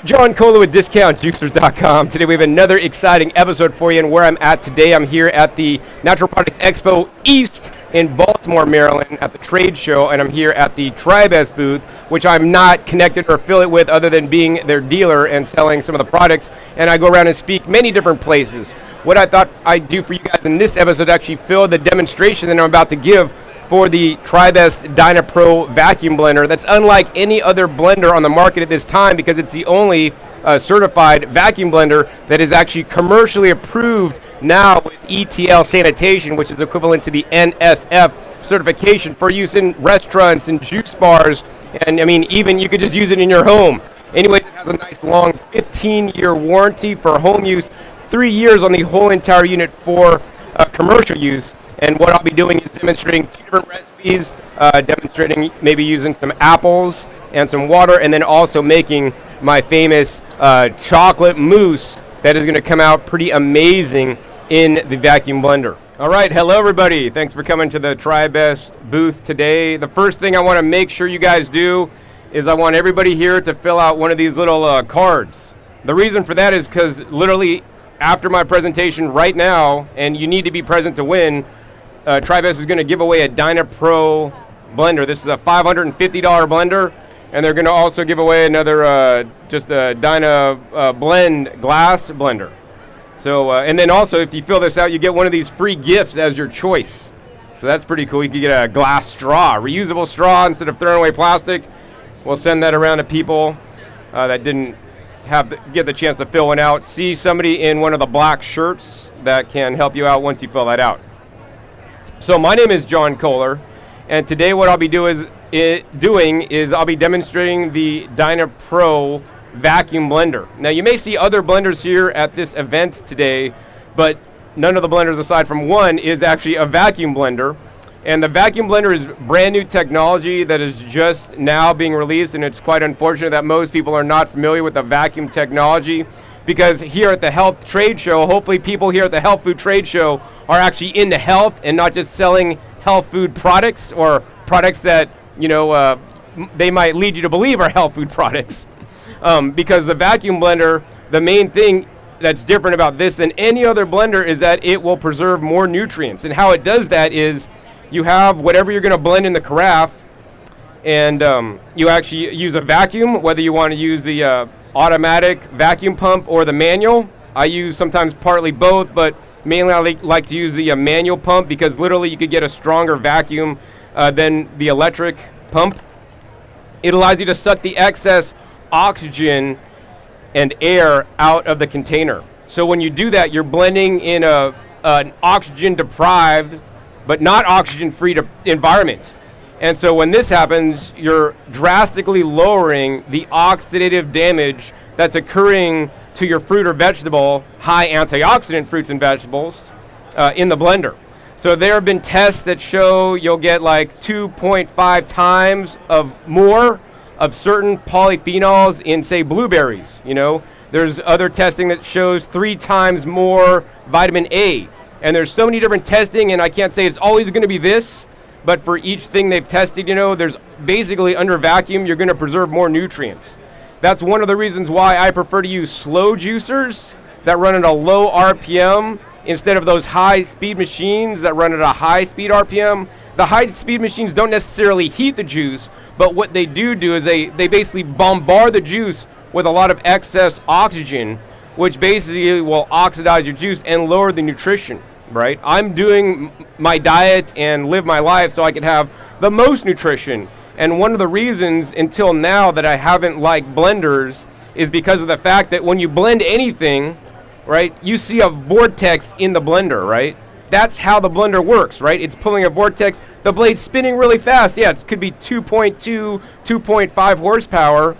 John Kohler with DiscountJuicers.com. Today we have another exciting episode for you, and where I'm at today, I'm here at the Natural Products Expo East in Baltimore, Maryland at the trade show, and I'm here at the Tribest booth, which I'm not connected or affiliate with other than being their dealer and selling some of the products, and I go around and speak many different places. What I thought I'd do for you guys in this episode, actually film the demonstration that I'm about to give for the Tribest Dynapro Vacuum Blender. That's unlike any other blender on the market at this time because it's the only certified vacuum blender that is actually commercially approved now with ETL sanitation, which is equivalent to the NSF certification for use in restaurants and juice bars, and I mean even you could just use it in your home. Anyways, it has a nice long 15-year warranty for home use, 3 years on the whole entire unit for commercial use. And what I'll be doing is demonstrating 2 different recipes, demonstrating maybe using some apples and some water, and then also making my famous chocolate mousse that is going to come out pretty amazing in the vacuum blender. All right, hello everybody. Thanks for coming to the Tribest booth today. The first thing I want to make sure you guys do is I want everybody here to fill out one of these little cards. The reason for that is because literally after my presentation right now, and you need to be present to win, Tribest is going to give away a Dynapro blender. This is a $550 blender, and they're going to also give away another just a Dyna Blend glass blender. So, and then also if you fill this out, you get one of these free gifts as your choice. So that's pretty cool. You can get a glass straw, reusable straw instead of throwing away plastic. We'll send that around to people that didn't get the chance to fill one out. See somebody in one of the black shirts that can help you out once you fill that out. So my name is John Kohler, and today what I'll be doing is I'll be demonstrating the Dynapro vacuum blender. Now you may see other blenders here at this event today, but none of the blenders aside from one is actually a vacuum blender. And the vacuum blender is brand new technology that is just now being released, and it's quite unfortunate that most people are not familiar with the vacuum technology, because here at the health trade show, hopefully people here at the health food trade show are actually into health and not just selling health food products or products that, you know, they might lead you to believe are health food products. Because the vacuum blender, the main thing that's different about this than any other blender is that it will preserve more nutrients. And how it does that is you have whatever you're going to blend in the carafe, and you actually use a vacuum, whether you want to use the automatic vacuum pump or the manual. I use sometimes partly both, but mainly I like to use the manual pump because literally you could get a stronger vacuum than the electric pump. It allows you to suck the excess oxygen and air out of the container. So when you do that, you're blending in an oxygen deprived but not oxygen free environment. And so when this happens, you're drastically lowering the oxidative damage that's occurring to your fruit or vegetable, high antioxidant fruits and vegetables in the blender. So there have been tests that show you'll get like 2.5 times more of certain polyphenols in, say, blueberries. You know, there's other testing that shows 3 times more vitamin A. And there's so many different testing, and I can't say it's always going to be this, but for each thing they've tested, you know, there's basically under vacuum, you're going to preserve more nutrients. That's one of the reasons why I prefer to use slow juicers that run at a low RPM instead of those high-speed machines that run at a high-speed RPM. The high-speed machines don't necessarily heat the juice, but what they do is they basically bombard the juice with a lot of excess oxygen, which basically will oxidize your juice and lower the nutrition, right? I'm doing my diet and live my life so I can have the most nutrition. And one of the reasons until now that I haven't liked blenders is because of the fact that when you blend anything, right, you see a vortex in the blender, right? That's how the blender works, right? It's pulling a vortex, the blade's spinning really fast. Yeah, it could be 2.2, 2.5 horsepower,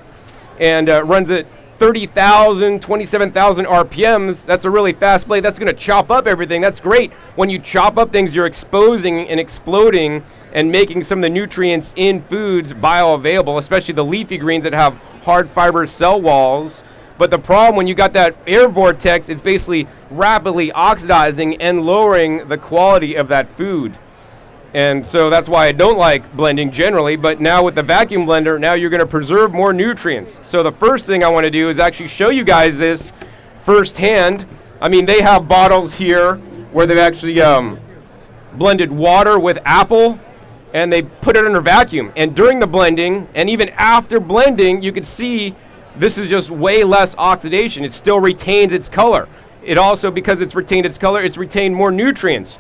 and runs at 30,000, 27,000 RPMs. That's a really fast blade. That's going to chop up everything. That's great. When you chop up things, you're exposing and exploding and making some of the nutrients in foods bioavailable, especially the leafy greens that have hard fiber cell walls. But the problem when you got that air vortex, it's basically rapidly oxidizing and lowering the quality of that food. And so that's why I don't like blending generally, but now with the vacuum blender, now you're gonna preserve more nutrients. So the first thing I wanna do is actually show you guys this firsthand. I mean, they have bottles here where they've actually blended water with apple, and they put it under vacuum. And during the blending, and even after blending, you can see this is just way less oxidation. It still retains its color. It also, because it's retained its color, it's retained more nutrients.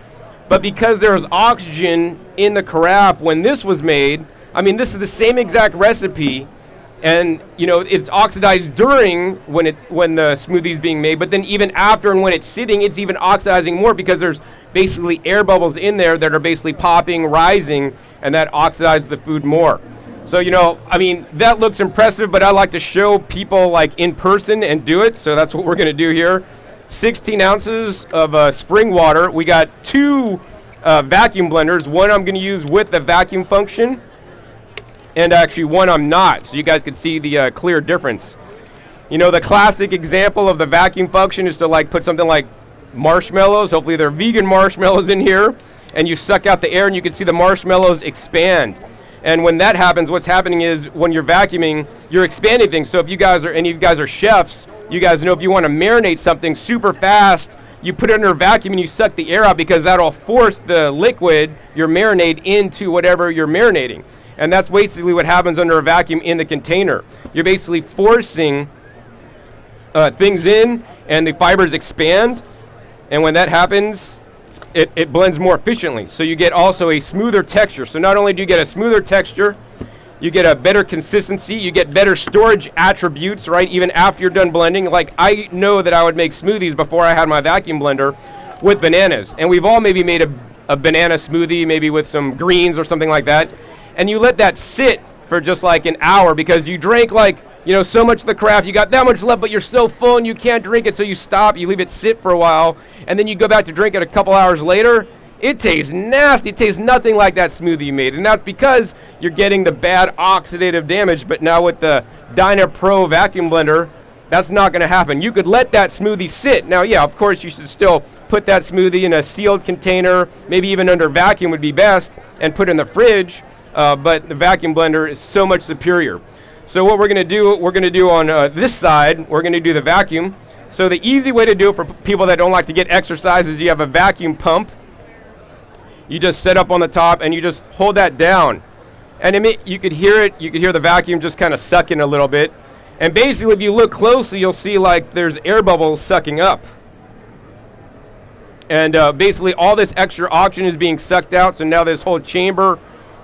But because there's oxygen in the carafe when this was made, I mean, this is the same exact recipe, and you know, it's oxidized during when the smoothie is being made, but then even after and when it's sitting, it's even oxidizing more because there's basically air bubbles in there that are basically popping, rising, and that oxidizes the food more. So, you know, I mean, that looks impressive, but I like to show people like in person and do it, so that's what we're gonna do here. 16 ounces of spring water. We got two vacuum blenders. One I'm gonna use with the vacuum function, and actually one I'm not, so you guys can see the clear difference. You know, the classic example of the vacuum function is to like put something like marshmallows, hopefully they're vegan marshmallows in here, and you suck out the air and you can see the marshmallows expand. And when that happens, what's happening is when you're vacuuming, you're expanding things. So if you guys are, any of you guys are chefs, you guys know if you want to marinate something super fast, you put it under a vacuum and you suck the air out because that'll force the liquid, your marinade, into whatever you're marinating. And that's basically what happens under a vacuum in the container. You're basically forcing things in and the fibers expand. And when that happens, it blends more efficiently. So you get also a smoother texture. So not only do you get a smoother texture, you get a better consistency, you get better storage attributes, right? Even after you're done blending. Like, I know that I would make smoothies before I had my vacuum blender with bananas. And we've all maybe made a banana smoothie, maybe with some greens or something like that. And you let that sit for just like an hour because you drank like, you know, so much of the carafe, you got that much left, but you're so full and you can't drink it, so you stop, you leave it sit for a while, and then you go back to drink it a couple hours later. It tastes nasty. It tastes nothing like that smoothie you made, and that's because you're getting the bad oxidative damage. But now with the Dynapro vacuum blender, that's not going to happen. You could let that smoothie sit. Now, yeah, of course, you should still put that smoothie in a sealed container, maybe even under vacuum would be best, and put it in the fridge, but the vacuum blender is so much superior. So what we're going to do on this side, we're going to do the vacuum. So the easy way to do it for people that don't like to get exercise is you have a vacuum pump. You just set up on the top and you just hold that down. And you could hear it, you could hear the vacuum just kind of sucking a little bit. And basically if you look closely, you'll see like there's air bubbles sucking up. And basically all this extra oxygen is being sucked out, so now this whole chamber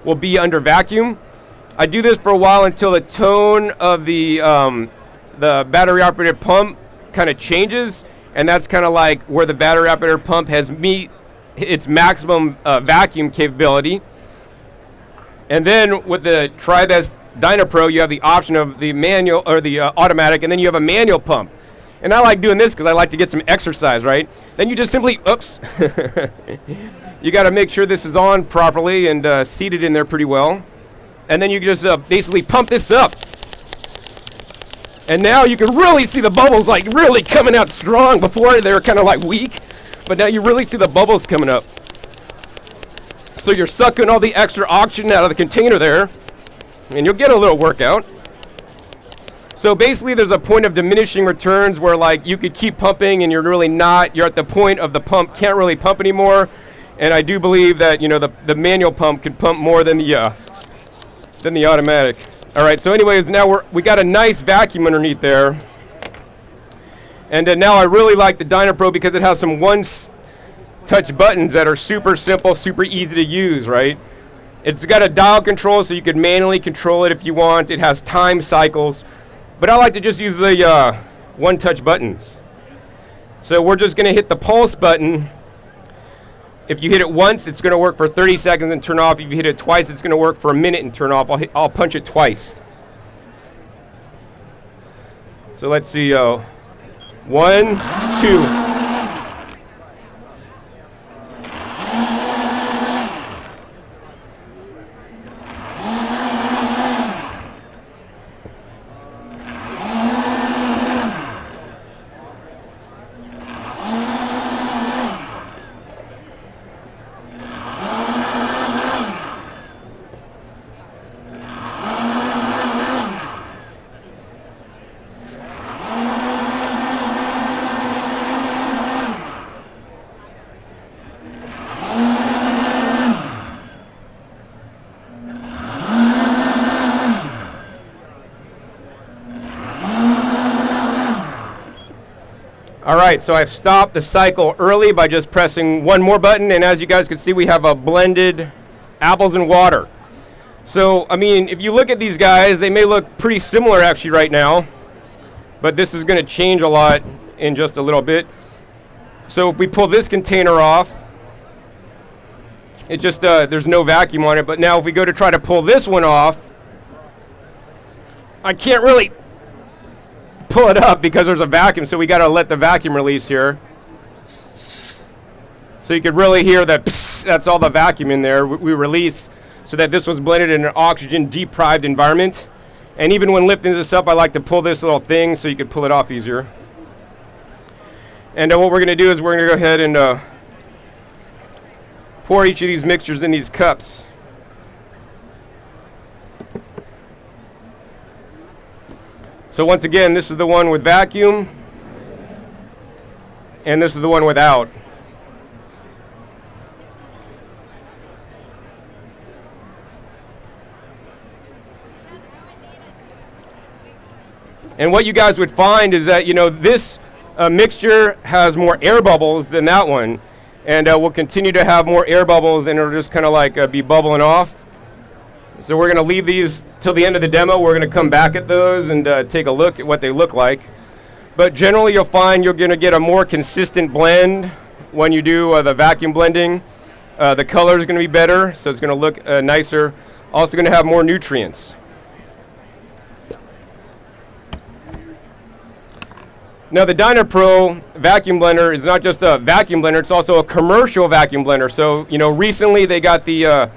will be under vacuum. I do this for a while until the tone of the battery operated pump kind of changes, and that's kind of like where the battery operated pump has its maximum vacuum capability. And then with the Tribest Dynapro, you have the option of the manual or the automatic, and then you have a manual pump. And I like doing this because I like to get some exercise, right? Then you just simply, oops, you got to make sure this is on properly and seated in there pretty well. And then you can just basically pump this up. And now you can really see the bubbles like really coming out strong. Before they were kind of like weak, but now you really see the bubbles coming up. So you're sucking all the extra oxygen out of the container there, and you'll get a little workout. So basically there's a point of diminishing returns where like you could keep pumping and you're really not, you're at the point of the pump can't really pump anymore. And I do believe that, you know, the manual pump can pump more than the automatic. All right, so anyways, now we got a nice vacuum underneath there. And now I really like the Dynapro because it has some one-touch buttons that are super simple, super easy to use, right? It's got a dial control so you could manually control it if you want. It has time cycles. But I like to just use the one-touch buttons. So we're just going to hit the pulse button. If you hit it once, it's going to work for 30 seconds and turn off. If you hit it twice, it's going to work for a minute and turn off. I'll punch it twice. So let's see. 1, 2. All right, so I've stopped the cycle early by just pressing one more button, and as you guys can see, we have a blended apples and water. So, I mean, if you look at these guys, they may look pretty similar actually right now, but this is going to change a lot in just a little bit. So if we pull this container off, it just, there's no vacuum on it, but now if we go to try to pull this one off, I can't really pull it up because there's a vacuum, so we got to let the vacuum release here. So you could really hear that, that's all the vacuum in there we release, so that this was blended in an oxygen deprived environment. And even when lifting this up, I like to pull this little thing so you can pull it off easier. And what we're going to do is we're going to go ahead and pour each of these mixtures in these cups. So once again, this is the one with vacuum, and this is the one without. And what you guys would find is that, you know, this mixture has more air bubbles than that one, and we'll continue to have more air bubbles, and it'll just kind of like be bubbling off. So we're going to leave these till the end of the demo. We're going to come back at those and take a look at what they look like. But generally you'll find you're going to get a more consistent blend when you do the vacuum blending. The color is going to be better, so it's going to look nicer. Also going to have more nutrients. Now the Dynapro vacuum blender is not just a vacuum blender, it's also a commercial vacuum blender. So, you know, recently they got the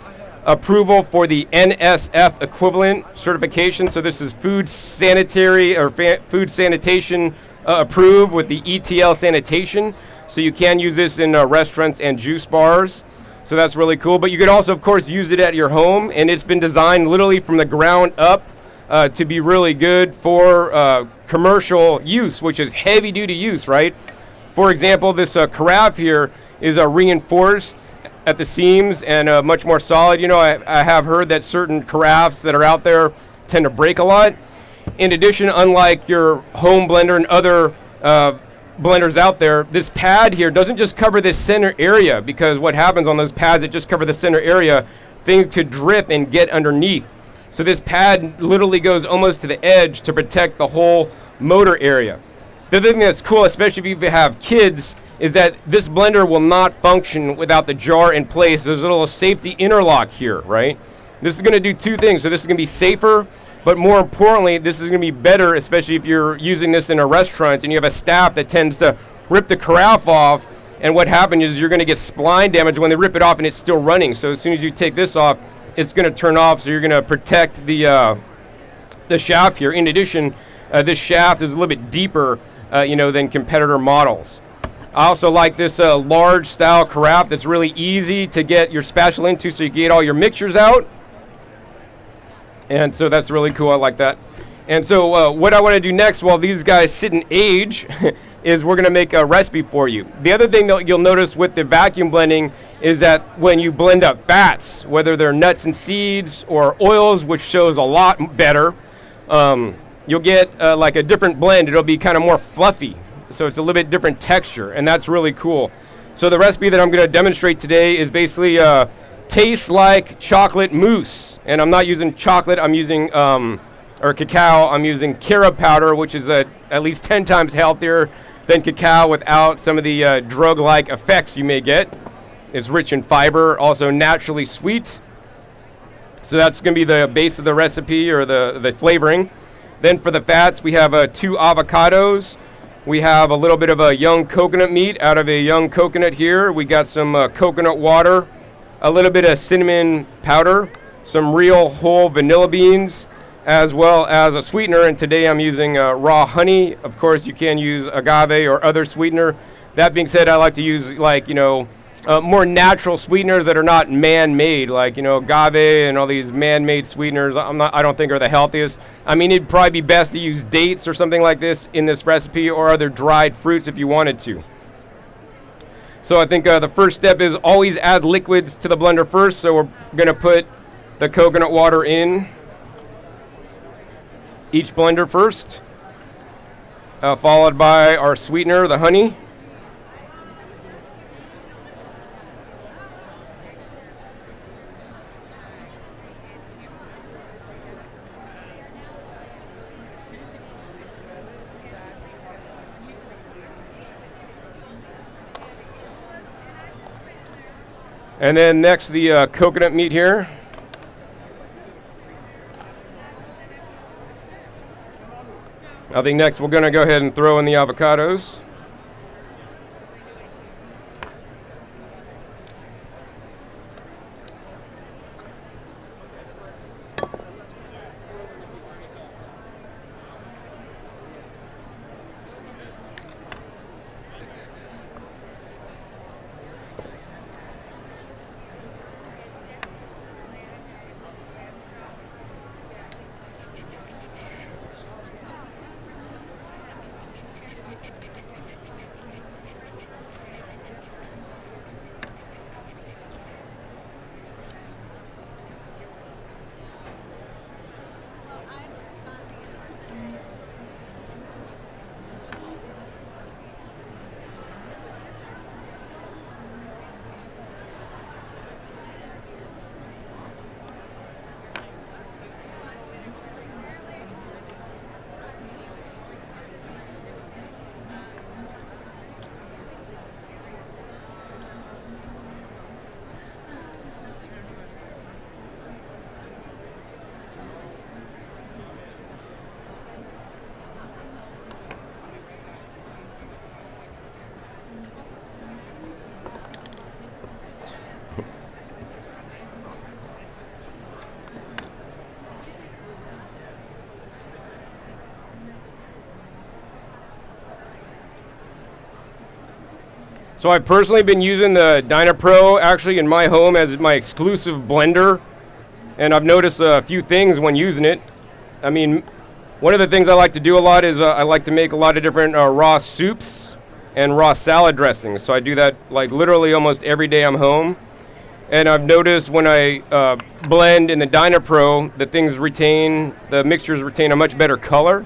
approval for the NSF equivalent certification. So this is food sanitary or food sanitation approved with the ETL sanitation. So you can use this in restaurants and juice bars. So that's really cool. But you could also, of course, use it at your home, and it's been designed literally from the ground up to be really good for commercial use, which is heavy duty use, right? For example, this carafe here is reinforced at the seams and much more solid. You know, I have heard that certain carafes that are out there tend to break a lot. In addition, unlike your home blender and other blenders out there, this pad here doesn't just cover this center area, because what happens on those pads that just cover the center area, things could drip and get underneath. So this pad literally goes almost to the edge to protect the whole motor area. The other thing that's cool, especially if you have kids, is that this blender will not function without the jar in place. There's a little safety interlock here, right? This is going to do two things. So this is going to be safer, but more importantly, this is going to be better, especially if you're using this in a restaurant and you have a staff that tends to rip the carafe off, and what happens is you're going to get spline damage when they rip it off and it's still running. So as soon as you take this off, it's going to turn off, so you're going to protect the shaft here. In addition, this shaft is a little bit deeper than competitor models. I also like this large style carafe that's really easy to get your spatula into, so you can get all your mixtures out. And so that's really cool. I like that. And so what I want to do next, while these guys sit and age, is we're going to make a recipe for you. The other thing that you'll notice with the vacuum blending is that when you blend up fats, whether they're nuts and seeds or oils, which shows a lot better, you'll get like a different blend. It'll be kind of more fluffy. So it's a little bit different texture, and that's really cool. So the recipe that I'm going to demonstrate today is basically tastes like chocolate mousse. And I'm not using chocolate, I'm using, or cacao, I'm using carob powder, which is at least 10 times healthier than cacao without some of the drug-like effects you may get. It's rich in fiber, also naturally sweet. So that's going to be the base of the recipe, or the flavoring. Then for the fats, we have 2 avocados. We have a little bit of a young coconut meat out of a young coconut here. We got some coconut water, a little bit of cinnamon powder, some real whole vanilla beans, as well as a sweetener. And today I'm using raw honey. Of course, you can use agave or other sweetener. That being said, I like to use more natural sweeteners that are not man-made, like agave and all these man-made sweeteners. I don't think are the healthiest. I mean, it'd probably be best to use dates or something like this in this recipe, or other dried fruits if you wanted to. So I think the first step is always add liquids to the blender first. So we're going to put the coconut water in each blender first. followed by our sweetener, the honey. And then next, the coconut meat here. I think next we're going to go ahead and throw in the avocados. So I've personally been using the Dynapro actually in my home as my exclusive blender, and I've noticed a few things when using it. I mean, one of the things I like to do a lot is I like to make a lot of different raw soups and raw salad dressings. So I do that like literally almost every day I'm home. And I've noticed when I blend in the Dynapro, the mixtures retain a much better color.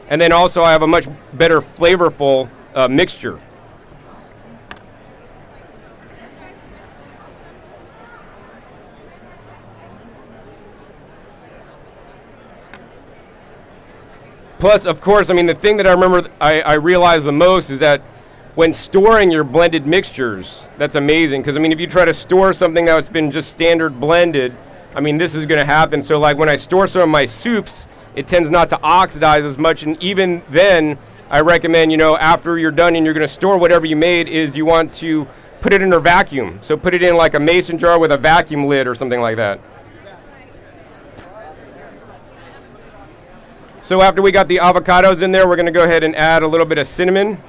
And then also I have a much better flavorful mixture. Plus, of course, I mean, the thing that I realize the most is that when storing your blended mixtures, that's amazing. Because, I mean, if you try to store something that's been just standard blended, I mean, this is going to happen. So, like, when I store some of my soups, it tends not to oxidize as much. And even then, I recommend, after you're done and you're going to store whatever you made, is you want to put it in a vacuum. So put it in like a mason jar with a vacuum lid or something like that. So after we got the avocados in there, we're going to go ahead and add a little bit of cinnamon.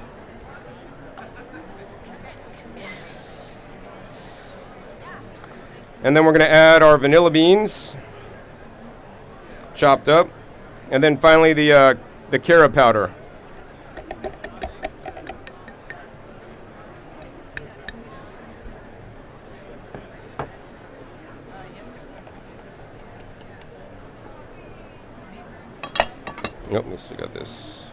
And then we're going to add our vanilla beans, chopped up. And then finally the carob powder. Nope, we still got this.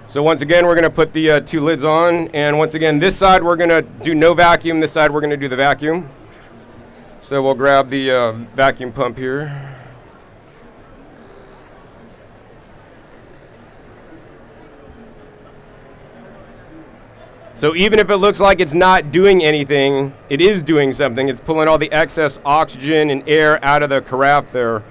So once again, we're going to put the 2 lids on. And once again, this side we're going to do no vacuum. This side we're going to do the vacuum. So we'll grab the vacuum pump here. So even if it looks like it's not doing anything, it is doing something. It's pulling all the excess oxygen and air out of the carafe there.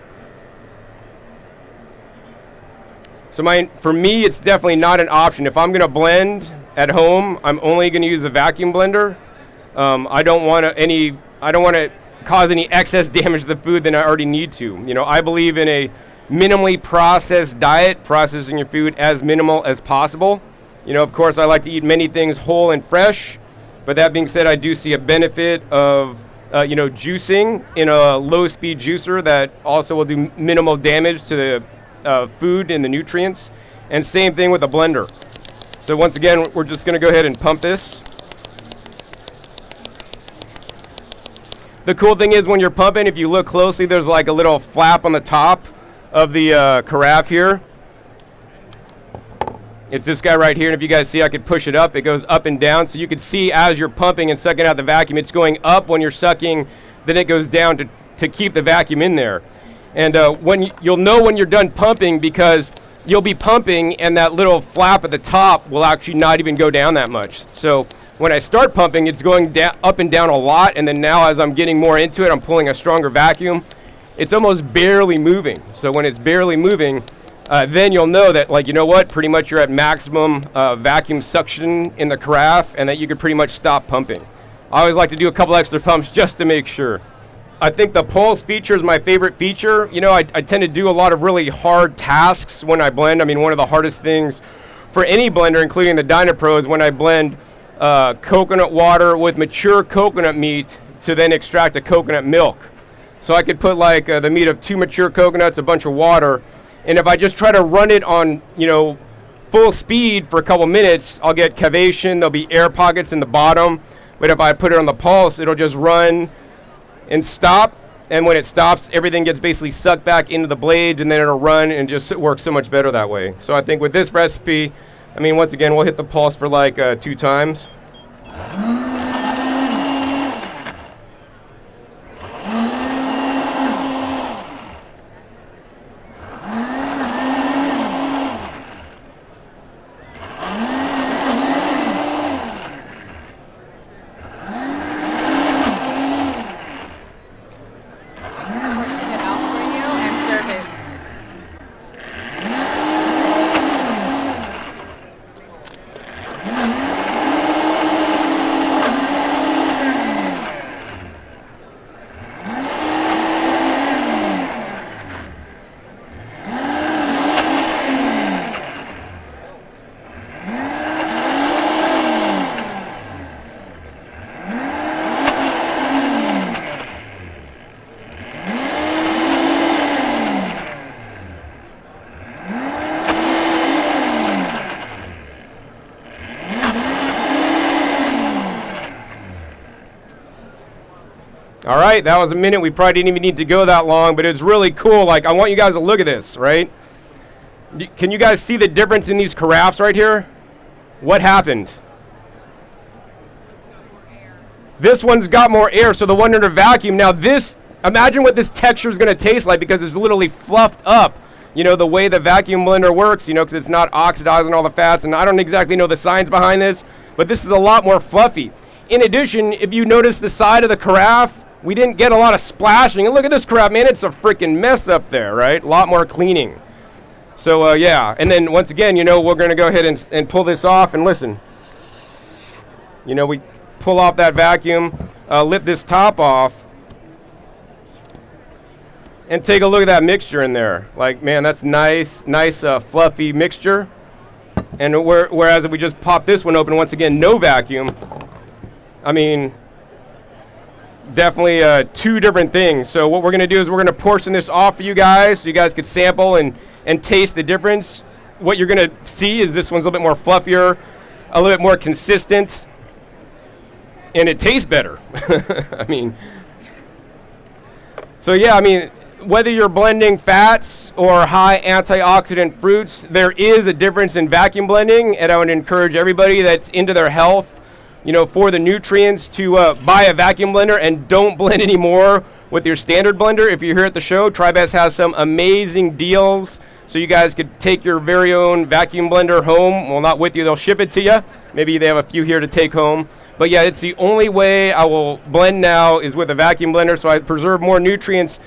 So for me, it's definitely not an option. If I'm going to blend at home, I'm only going to use a vacuum blender. I don't want to cause any excess damage to the food than I already need to. I believe in a minimally processed diet, processing your food as minimal as possible. Of course, I like to eat many things whole and fresh, but that being said, I do see a benefit of, juicing in a low-speed juicer that also will do minimal damage to the food and the nutrients, and same thing with a blender. So once again, we're just going to go ahead and pump this. The cool thing is when you're pumping, if you look closely, there's like a little flap on the top of the carafe here. It's this guy right here, and if you guys see, I could push it up. It goes up and down, so you can see as you're pumping and sucking out the vacuum, it's going up when you're sucking, then it goes down to keep the vacuum in there. And you'll know when you're done pumping because you'll be pumping and that little flap at the top will actually not even go down that much. So when I start pumping, it's going up and down a lot, and then now as I'm getting more into it, I'm pulling a stronger vacuum. It's almost barely moving. So when it's barely moving, then you'll know that, like, you know what, pretty much you're at maximum vacuum suction in the carafe and that you could pretty much stop pumping. I always like to do a couple extra pumps just to make sure. I think the pulse feature is my favorite feature. You know, I tend to do a lot of really hard tasks when I blend. I mean, one of the hardest things for any blender, including the Dynapro, is when I blend coconut water with mature coconut meat to then extract the coconut milk. So I could put like the meat of 2 mature coconuts, a bunch of water, and if I just try to run it on, you know, full speed for a couple minutes, I'll get cavation, there'll be air pockets in the bottom, but if I put it on the pulse, it'll just run and stop, and when it stops, everything gets basically sucked back into the blades, and then it'll run and just work so much better that way. So I think with this recipe, I mean, once again, we'll hit the pulse for like 2 times. All right, that was a minute. We probably didn't even need to go that long, but it's really cool. Like, I want you guys to look at this, right? Can you guys see the difference in these carafes right here? What happened? This one's got more air, so the one under vacuum. Now this, imagine what this texture is going to taste like because it's literally fluffed up. You know, the way the vacuum blender works, you know, because it's not oxidizing all the fats, and I don't exactly know the science behind this, but this is a lot more fluffy. In addition, if you notice the side of the carafe, we didn't get a lot of splashing. And look at this carafe, man, it's a freaking mess up there, right? A lot more cleaning. So, yeah, and then once again, you know, we're going to go ahead and pull this off, and listen. You know, we pull off that vacuum, lift this top off, and take a look at that mixture in there. Like, man, that's nice, fluffy mixture. And whereas if we just pop this one open, once again, no vacuum, I mean, definitely 2 different things. So what we're going to do is we're going to portion this off for you guys so you guys could sample and taste the difference. What you're going to see is this one's a little bit more fluffier, a little bit more consistent, and it tastes better. I mean, so yeah, I mean, whether you're blending fats or high antioxidant fruits, there is a difference in vacuum blending, and I would encourage everybody that's into their health, you know, for the nutrients to buy a vacuum blender and don't blend anymore with your standard blender. If you're here at the show, Tribest has some amazing deals so you guys could take your very own vacuum blender home. Well, not with you, they'll ship it to you. Maybe they have a few here to take home. But yeah, it's the only way I will blend now is with a vacuum blender, so I preserve more nutrients,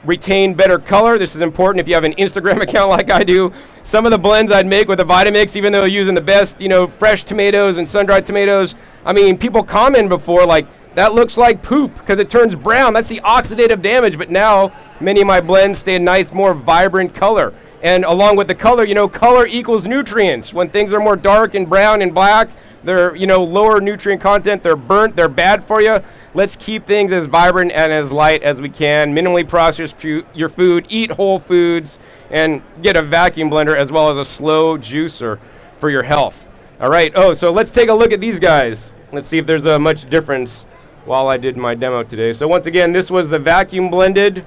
retain better color. This is important if you have an Instagram account like I do. Some of the blends I'd make with the Vitamix, even though using the best, you know, fresh tomatoes and sun-dried tomatoes, I mean, people comment before, like, that looks like poop because it turns brown. That's the oxidative damage. But now many of my blends stay a nice, more vibrant color. And along with the color, you know, color equals nutrients. When things are more dark and brown and black, they're, you know, lower nutrient content. They're burnt. They're bad for you. Let's keep things as vibrant and as light as we can. Minimally process your food. Eat whole foods. And get a vacuum blender as well as a slow juicer for your health. All right. Oh, so let's take a look at these guys. Let's see if there's much difference while I did my demo today. So once again, this was the vacuum blended,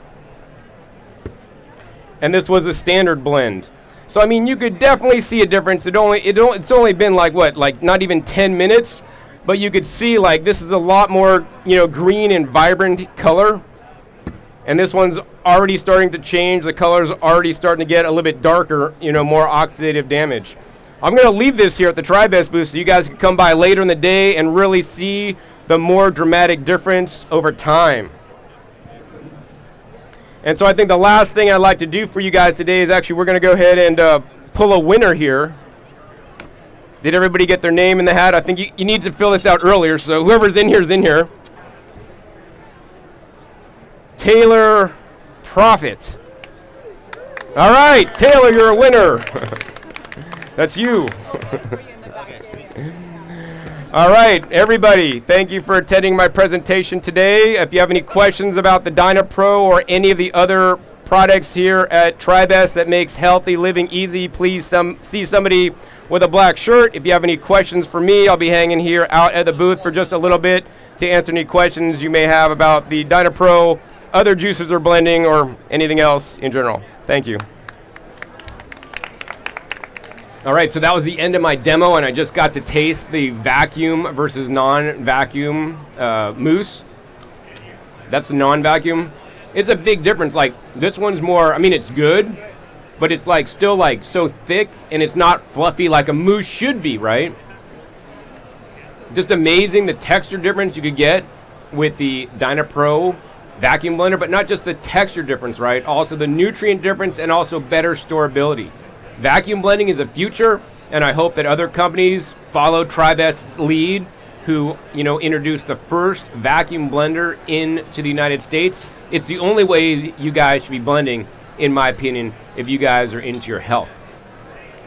and this was a standard blend. So I mean, you could definitely see a difference. It's only been like what, like not even 10 minutes, but you could see like this is a lot more, you know, green and vibrant color. And this one's already starting to change. The color's already starting to get a little bit darker, you know, more oxidative damage. I'm going to leave this here at the Tribest booth so you guys can come by later in the day and really see the more dramatic difference over time. And so I think the last thing I'd like to do for you guys today is actually we're going to go ahead and pull a winner here. Did everybody get their name in the hat? I think you need to fill this out earlier, so whoever's in here is in here. Taylor Profit. All right, Taylor, you're a winner. That's you. All right, everybody, thank you for attending my presentation today. If you have any questions about the Dynapro or any of the other products here at Tribest that makes healthy living easy, please see somebody with a black shirt. If you have any questions for me, I'll be hanging here out at the booth for just a little bit to answer any questions you may have about the Dynapro, other juices or blending, or anything else in general. Thank you. All right, so that was the end of my demo, and I just got to taste the vacuum versus non-vacuum mousse. That's the non-vacuum. It's a big difference. Like, this one's more, I mean, it's good, but it's like still like so thick, and it's not fluffy like a mousse should be, right? Just amazing the texture difference you could get with the Dynapro vacuum blender, but not just the texture difference, right? Also the nutrient difference and also better storability. Vacuum blending is the future, and I hope that other companies follow Tribest's lead, who, you know, introduced the first vacuum blender into the United States. It's the only way you guys should be blending, in my opinion, if you guys are into your health.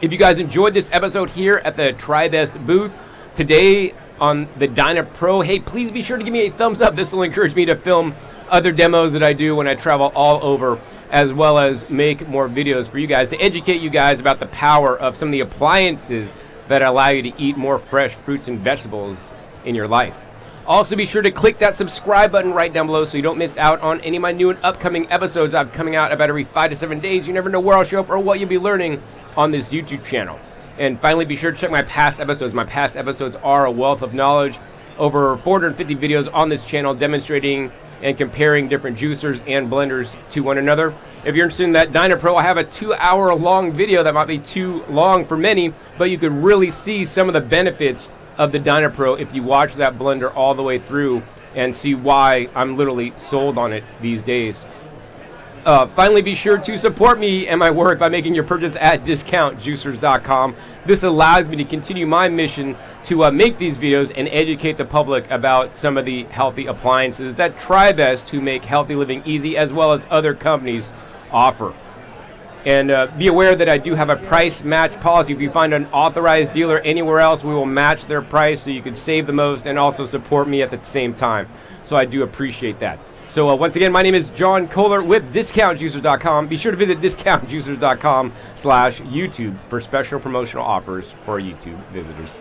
If you guys enjoyed this episode here at the Tribest booth today on the Dynapro, hey, please be sure to give me a thumbs up. This will encourage me to film other demos that I do when I travel all over, as well as make more videos for you guys to educate you guys about the power of some of the appliances that allow you to eat more fresh fruits and vegetables in your life. Also, be sure to click that subscribe button right down below so you don't miss out on any of my new and upcoming episodes. I'm coming out about every 5 to 7 days. You never know where I'll show up or what you'll be learning on this YouTube channel. And finally, be sure to check my past episodes. My past episodes are a wealth of knowledge. Over 450 videos on this channel demonstrating and comparing different juicers and blenders to one another. If you're interested in that Dynapro, I have a 2-hour long video that might be too long for many, but you can really see some of the benefits of the Dynapro if you watch that blender all the way through and see why I'm literally sold on it these days. Finally, be sure to support me and my work by making your purchase at discountjuicers.com. This allows me to continue my mission to make these videos and educate the public about some of the healthy appliances that Tribest, who make healthy living easy, as well as other companies, offer. And be aware that I do have a price match policy. If you find an authorized dealer anywhere else, we will match their price so you can save the most and also support me at the same time. So I do appreciate that. So once again, my name is John Kohler with discountjuicers.com. Be sure to visit discountjuicers.com/YouTube for special promotional offers for YouTube visitors.